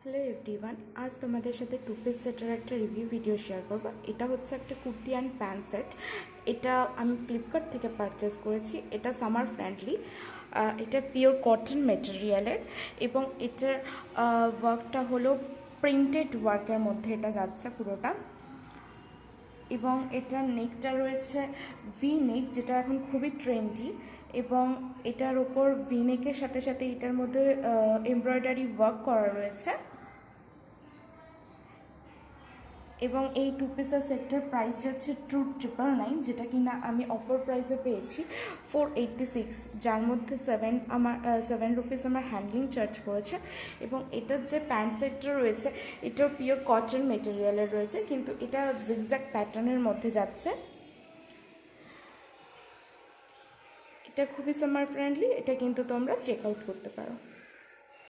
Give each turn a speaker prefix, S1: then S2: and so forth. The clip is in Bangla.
S1: হ্যালো এভরিওয়ান, আজ তোমাদের সাথে টু পিস সেটের একটা রিভিউ ভিডিও শেয়ার করব। এটা হচ্ছে একটা কুর্তি অ্যান্ড প্যান্ট সেট। এটা আমি ফ্লিপকার্ট থেকে পারচেস করেছি। এটা সামার ফ্রেন্ডলি, এটা পিওর কটন মেটেরিয়ালের এবং এটার ওয়ার্কটা হলো প্রিন্টেড ওয়ার্কের মধ্যে এটা যাচ্ছে পুরোটা। এবং এটার নেকটা রয়েছে ভি নেক, যেটা এখন খুবই ট্রেন্ডি। এবং এটার ওপর ভি নেকের সাথে সাথে এটার মধ্যে এমব্রয়ডারি ওয়ার্ক করা রয়েছে। এবং এই টু পিসের সেটটার প্রাইস যাচ্ছে 2,999, যেটা কিনা আমি অফার প্রাইসে পেয়েছি 486, যার মধ্যে 7 রুপিস আমার হ্যান্ডলিং চার্জ পড়েছে। এবং এটার যে প্যান্ট সেটটা রয়েছে এটাও পিওর কটন মেটেরিয়ালের রয়েছে, কিন্তু এটা জিগজ্যাগ প্যাটার্নের মধ্যে যাচ্ছে। এটা খুবই সামার ফ্রেন্ডলি, এটা কিন্তু তোমরা চেক আউট করতে পারো।